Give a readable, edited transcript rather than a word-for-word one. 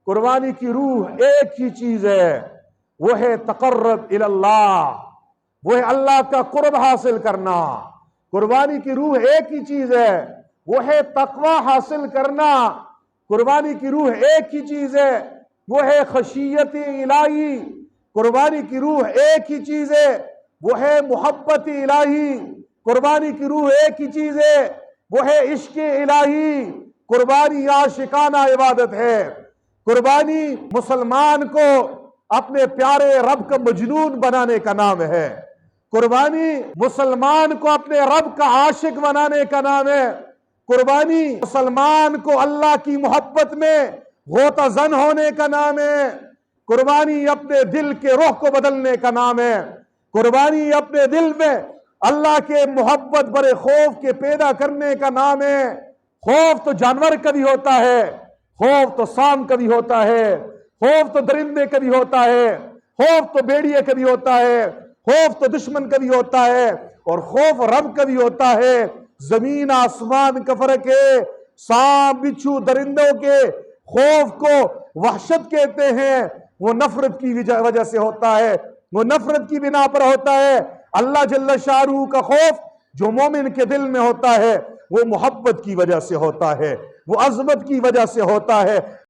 قربانی کی روح ایک ہی چیز ہے، وہ ہے تقرب الی اللہ، وہ ہے اللہ کا قرب حاصل کرنا۔ قربانی کی روح ایک ہی چیز ہے، وہ ہے تقوی حاصل کرنا۔ قربانی کی روح ایک ہی چیز ہے، وہ ہے خشیت الہی۔ قربانی کی روح ایک ہی چیز ہے، وہ ہے محبت الہی۔ قربانی کی روح ایک ہی چیز ہے، وہ ہے عشق الہی۔ قربانی عاشقانہ عبادت ہے۔ قربانی مسلمان کو اپنے پیارے رب کا مجنون بنانے کا نام ہے۔ قربانی مسلمان کو اپنے رب کا عاشق بنانے کا نام ہے۔ قربانی مسلمان کو اللہ کی محبت میں غوطہ زن ہونے کا نام ہے۔ قربانی اپنے دل کے روح کو بدلنے کا نام ہے۔ قربانی اپنے دل میں اللہ کے محبت برے خوف کے پیدا کرنے کا نام ہے۔ خوف تو جانور کا بھی ہوتا ہے، خوف تو سام کا بھی ہوتا ہے، خوف تو درندے کا بھی ہوتا ہے، خوف تو بیڑیے کا بھی ہوتا ہے، خوف تو دشمن کا بھی ہوتا ہے، اور خوف رب کا بھی ہوتا ہے۔ زمین آسمان کا فرق ہے۔ سانپ بچھو درندوں کے خوف کو وحشت کہتے ہیں، وہ نفرت کی وجہ سے ہوتا ہے، وہ نفرت کی بنا پر ہوتا ہے۔ اللہ جل شانہ کا خوف جو مومن کے دل میں ہوتا ہے وہ محبت کی وجہ سے ہوتا ہے، وہ عظمت کی وجہ سے ہوتا ہے۔